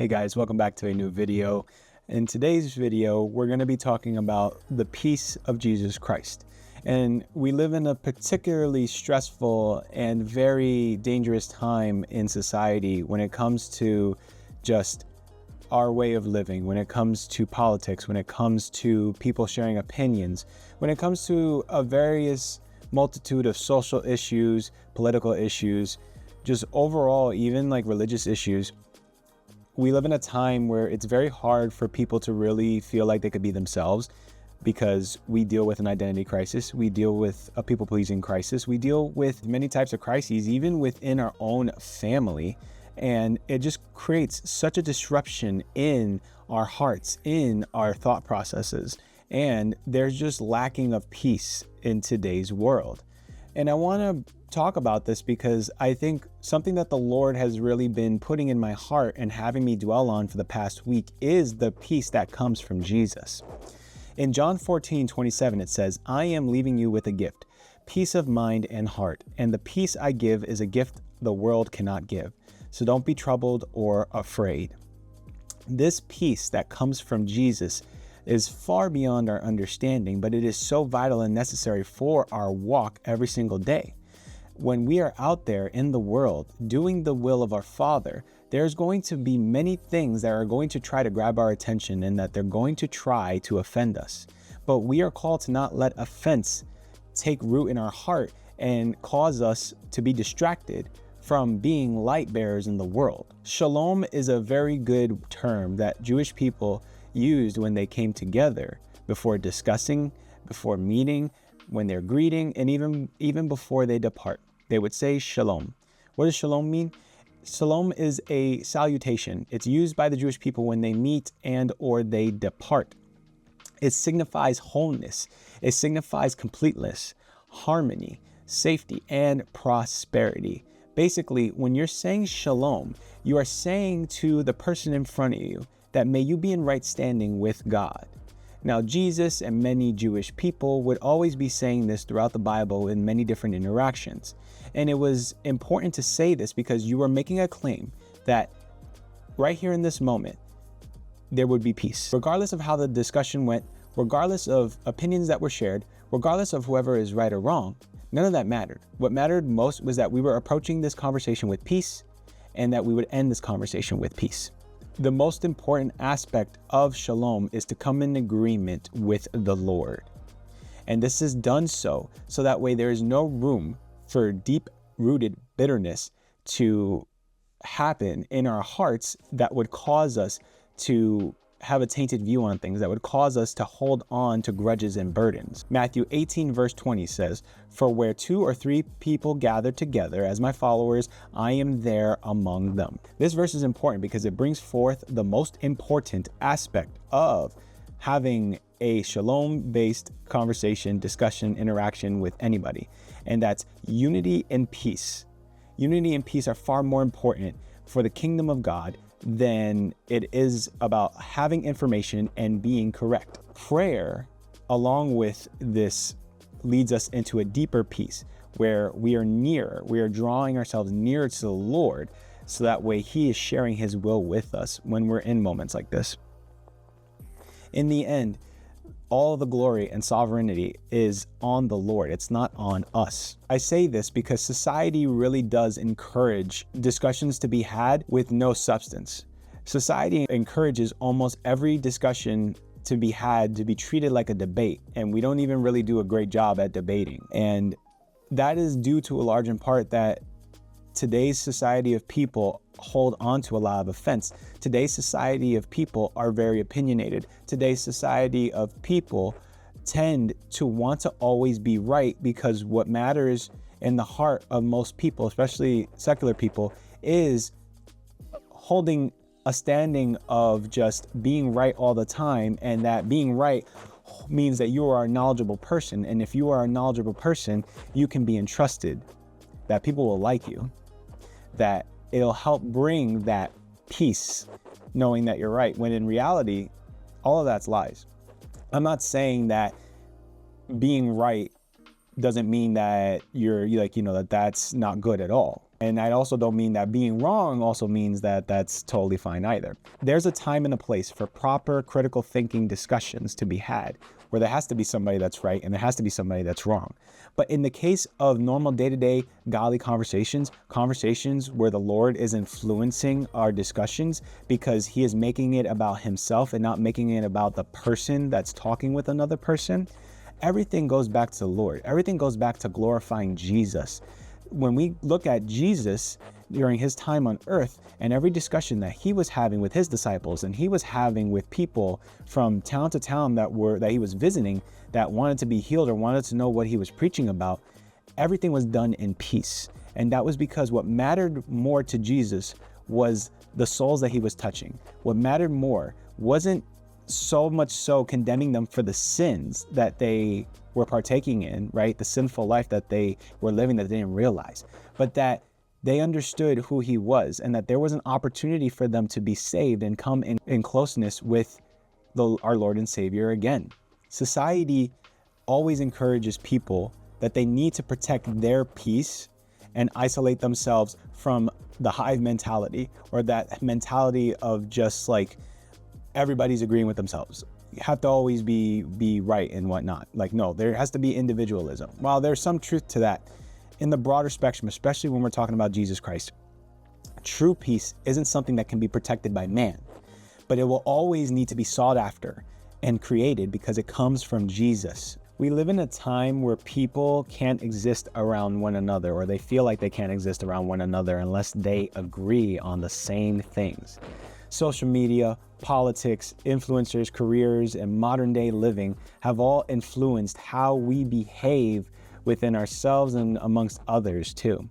Hey guys, welcome back to a new video. In today's video, we're going to be talking about the peace of Jesus Christ. And we live in a particularly stressful and very dangerous time in society when it comes to just our way of living, when it comes to politics, when it comes to people sharing opinions, when it comes to a various multitude of social issues, political issues, just overall, even like religious issues. We live in a time where it's very hard for people to really feel like they could be themselves because we deal with an identity crisis. We deal with a people-pleasing crisis. We deal with many types of crises, even within our own family. And it just creates such a disruption in our hearts, in our thought processes. And there's just lacking of peace in today's world. And I want to talk about this because I think something that the Lord has really been putting in my heart and having me dwell on for the past week is the peace that comes from Jesus. In John 14:27, it says, "I am leaving you with a gift, peace of mind and heart, and the peace I give is a gift the world cannot give. So don't be troubled or afraid." This peace that comes from Jesus is far beyond our understanding, but it is so vital and necessary for our walk every single day. When we are out there in the world doing the will of our Father, there's going to be many things that are going to try to grab our attention and that they're going to try to offend us. But we are called to not let offense take root in our heart and cause us to be distracted from being light bearers in the world. Shalom is a very good term that Jewish people used when they came together before discussing, before meeting, when they're greeting, and even before they depart. They would say shalom. What does shalom mean? Shalom is a salutation. It's used by the Jewish people when they meet and or they depart. It signifies wholeness. It signifies completeness, harmony, safety, and prosperity. Basically, when you're saying shalom, you are saying to the person in front of you that may you be in right standing with God. Now, Jesus and many Jewish people would always be saying this throughout the Bible in many different interactions. And it was important to say this because you are making a claim that right here in this moment, there would be peace. Regardless of how the discussion went, regardless of opinions that were shared, regardless of whoever is right or wrong, none of that mattered. What mattered most was that we were approaching this conversation with peace and that we would end this conversation with peace. The most important aspect of shalom is to come in agreement with the Lord. And this is done so that way there is no room for deep-rooted bitterness to happen in our hearts that would cause us to have a tainted view on things, that would cause us to hold on to grudges and burdens. Matthew 18 verse 20 says, "For where 2 or 3 people gather together as my followers, I am there among them." This verse is important because it brings forth the most important aspect of having a shalom-based conversation, discussion, interaction with anybody, and that's unity and peace. Unity and peace are far more important for the kingdom of God than it is about having information and being correct. Prayer, along with this, leads us into a deeper peace where we are drawing ourselves nearer to the Lord so that way He is sharing His will with us when we're in moments like this. In the end, all the glory and sovereignty is on the Lord. It's not on us. I say this because society really does encourage discussions to be had with no substance. Society encourages almost every discussion to be had to be treated like a debate, and we don't even really do a great job at debating. And that is due to a large in part that today's society of people hold on to a lot of offense. Today's society of people are very opinionated. Today's society of people tend to want to always be right because what matters in the heart of most people, especially secular people, is holding a standing of just being right all the time, and that being right means that you are a knowledgeable person. And if you are a knowledgeable person, you can be entrusted, that people will like you, that it'll help bring that peace, knowing that you're right, when in reality, all of that's lies. I'm not saying that being right doesn't mean that you're like, that that's not good at all. And I also don't mean that being wrong also means that that's totally fine either. There's a time and a place for proper critical thinking discussions to be had, where there has to be somebody that's right and there has to be somebody that's wrong. But in the case of normal day-to-day godly conversations where the Lord is influencing our discussions because he is making it about himself and not making it about the person that's talking with another person, everything goes back to the Lord. Everything goes back to glorifying Jesus. When we look at Jesus during his time on earth and every discussion that he was having with his disciples and he was having with people from town to town that he was visiting that wanted to be healed or wanted to know what he was preaching about, everything was done in peace. And that was because what mattered more to Jesus was the souls that he was touching. What mattered more wasn't so much so condemning them for the sins that they were partaking in, right? The sinful life that they were living that they didn't realize, but that they understood who he was and that there was an opportunity for them to be saved and come in closeness with our Lord and Savior again. Society always encourages people that they need to protect their peace and isolate themselves from the hive mentality, or that mentality of just like everybody's agreeing with themselves. You have to always be right and whatnot. Like, no, there has to be individualism. While there's some truth to that, in the broader spectrum, especially when we're talking about Jesus Christ, true peace isn't something that can be protected by man, but it will always need to be sought after and created because it comes from Jesus. We live in a time where people can't exist around one another, or they feel like they can't exist around one another unless they agree on the same things. Social media, politics, influencers, careers, and modern day living have all influenced how we behave within ourselves and amongst others too.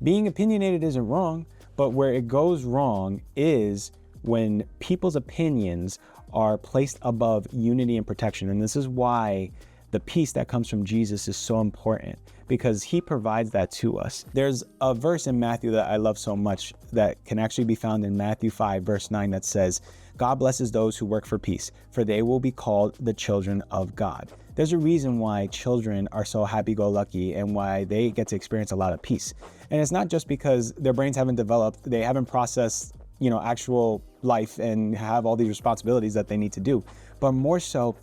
Being opinionated isn't wrong, but where it goes wrong is when people's opinions are placed above unity and protection. And this is why the peace that comes from Jesus is so important, because he provides that to us. There's a verse in Matthew that I love so much that can actually be found in Matthew 5, verse 9, that says, "God blesses those who work for peace, for they will be called the children of God." There's a reason why children are so happy-go-lucky and why they get to experience a lot of peace. And it's not just because their brains haven't developed, they haven't processed, actual life and have all these responsibilities that they need to do, but more so,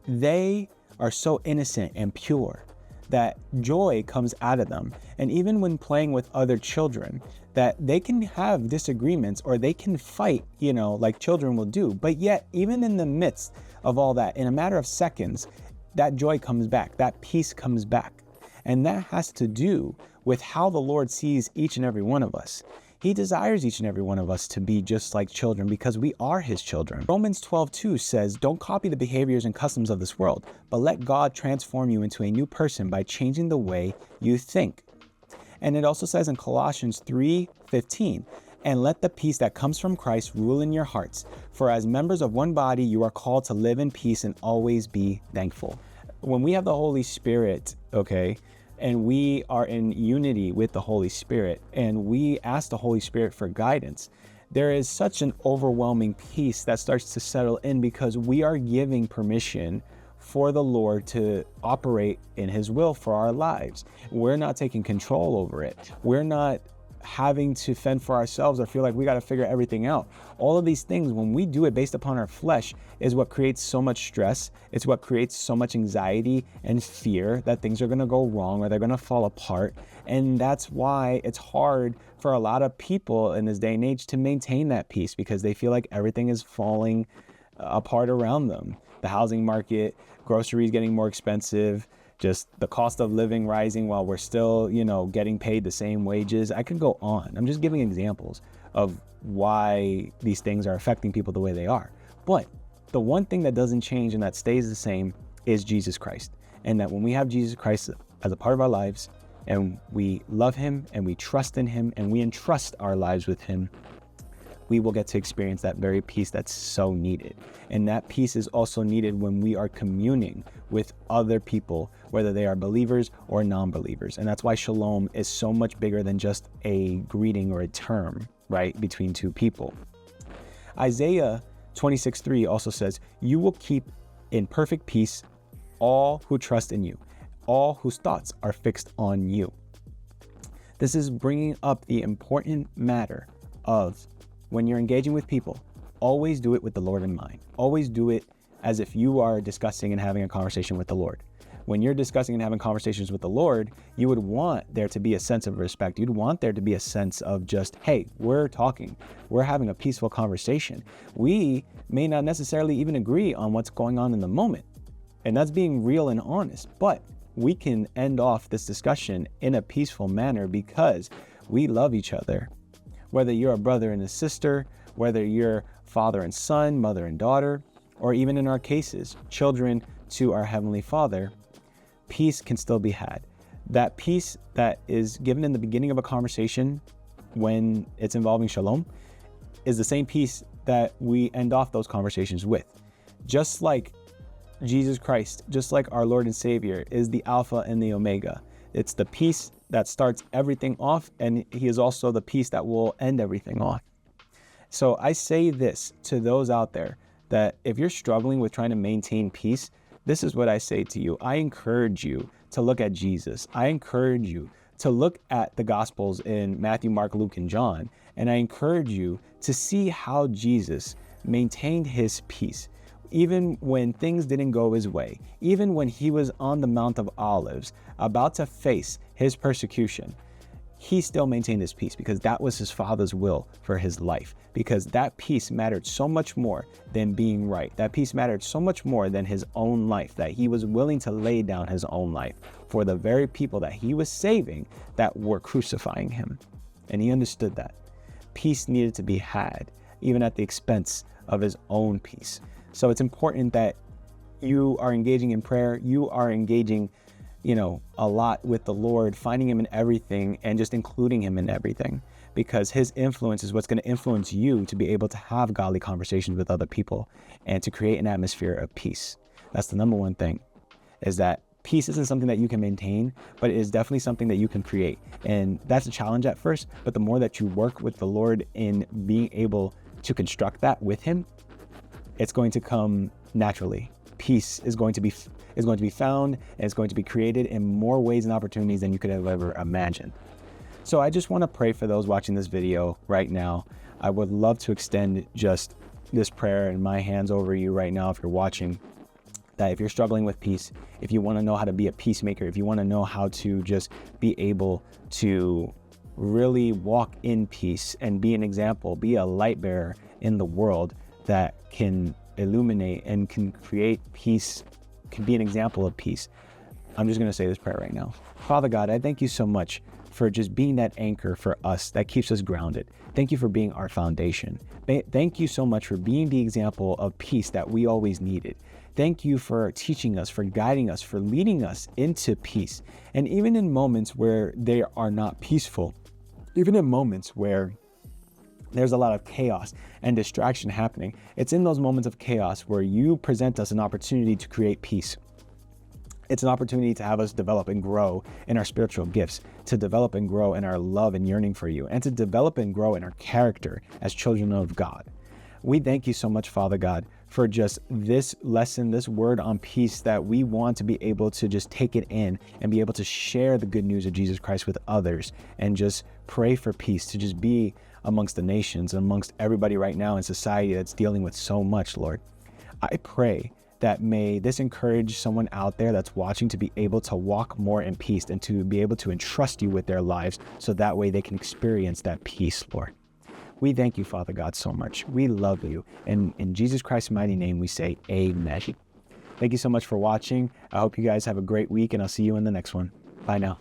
they are so innocent and pure that joy comes out of them. And even when playing with other children, that they can have disagreements or they can fight, like children will do. But yet, even in the midst of all that, in a matter of seconds, that joy comes back, that peace comes back. And that has to do with how the Lord sees each and every one of us. He desires each and every one of us to be just like children because we are his children. Romans 12:2 says, "Don't copy the behaviors and customs of this world, but let God transform you into a new person by changing the way you think." And it also says in Colossians 3:15, "And let the peace that comes from Christ rule in your hearts. For as members of one body, you are called to live in peace and always be thankful." When we have the Holy Spirit, and we are in unity with the Holy Spirit, and we ask the Holy Spirit for guidance, there is such an overwhelming peace that starts to settle in because we are giving permission for the Lord to operate in his will for our lives. We're not taking control over it. We're not having to fend for ourselves or feel like we got to figure everything out. All of these things, when we do it based upon our flesh, is what creates so much stress. It's what creates so much anxiety and fear that things are going to go wrong or they're going to fall apart. And that's why it's hard for a lot of people in this day and age to maintain that peace, because they feel like everything is falling apart around them. The housing market, groceries getting more expensive, just the cost of living rising while we're still, getting paid the same wages. I could go on. I'm just giving examples of why these things are affecting people the way they are. But the one thing that doesn't change and that stays the same is Jesus Christ. And that when we have Jesus Christ as a part of our lives, and we love him and we trust in him and we entrust our lives with him, we will get to experience that very peace that's so needed. And that peace is also needed when we are communing with other people, whether they are believers or non-believers. And that's why shalom is so much bigger than just a greeting or a term, right, between two people. Isaiah 26:3 also says, "You will keep in perfect peace all who trust in you, all whose thoughts are fixed on you." This is bringing up the important matter of when you're engaging with people, always do it with the Lord in mind. Always do it as if you are discussing and having a conversation with the Lord. When you're discussing and having conversations with the Lord, you would want there to be a sense of respect. You'd want there to be a sense of just, hey, we're talking. We're having a peaceful conversation. We may not necessarily even agree on what's going on in the moment. And that's being real and honest. But we can end off this discussion in a peaceful manner because we love each other. Whether you're a brother and a sister, whether you're father and son, mother and daughter, or even in our cases, children to our Heavenly Father, peace can still be had. That peace that is given in the beginning of a conversation when it's involving shalom is the same peace that we end off those conversations with. Just like Jesus Christ, just like our Lord and Savior is the Alpha and the Omega. It's the peace that starts everything off, and he is also the peace that will end everything off. So I say this to those out there, that if you're struggling with trying to maintain peace, this is what I say to you. I encourage you to look at Jesus. I encourage you to look at the Gospels in Matthew, Mark, Luke, and John. And I encourage you to see how Jesus maintained his peace. Even when things didn't go his way, even when he was on the Mount of Olives, about to face his persecution, he still maintained his peace because that was his Father's will for his life, because that peace mattered so much more than being right. That peace mattered so much more than his own life, that he was willing to lay down his own life for the very people that he was saving that were crucifying him. And he understood that peace needed to be had, even at the expense of his own peace. So it's important that you are engaging in prayer, you are engaging a lot with the Lord, finding him in everything and just including him in everything, because his influence is what's going to influence you to be able to have godly conversations with other people and to create an atmosphere of peace. That's the number one thing, is that peace isn't something that you can maintain, but it is definitely something that you can create. And that's a challenge at first, but the more that you work with the Lord in being able to construct that with him, it's going to come naturally. Peace is going to be found, and it's going to be created in more ways and opportunities than you could have ever imagined. So I just want to pray for those watching this video right now. I would love to extend just this prayer in my hands over you right now if you're watching, that if you're struggling with peace, if you want to know how to be a peacemaker, if you want to know how to just be able to really walk in peace and be an example, be a light bearer in the world that can illuminate and can create peace, can be an example of peace, I'm just going to say this prayer right now. Father God, I thank you so much for just being that anchor for us that keeps us grounded. Thank you for being our foundation. Thank you so much for being the example of peace that we always needed. Thank you for teaching us, for guiding us, for leading us into peace. And even in moments where they are not peaceful, even in moments where there's a lot of chaos and distraction happening, it's in those moments of chaos where you present us an opportunity to create peace. It's an opportunity to have us develop and grow in our spiritual gifts, to develop and grow in our love and yearning for you, and to develop and grow in our character as children of God. We thank you so much, Father God, for just this lesson, this word on peace, that we want to be able to just take it in and be able to share the good news of Jesus Christ with others and just pray for peace, to just be amongst the nations, amongst everybody right now in society that's dealing with so much, Lord. I pray that may this encourage someone out there that's watching to be able to walk more in peace and to be able to entrust you with their lives, so that way they can experience that peace, Lord. We thank you, Father God, so much. We love you. And in Jesus Christ's mighty name, we say amen. Thank you so much for watching. I hope you guys have a great week, and I'll see you in the next one. Bye now.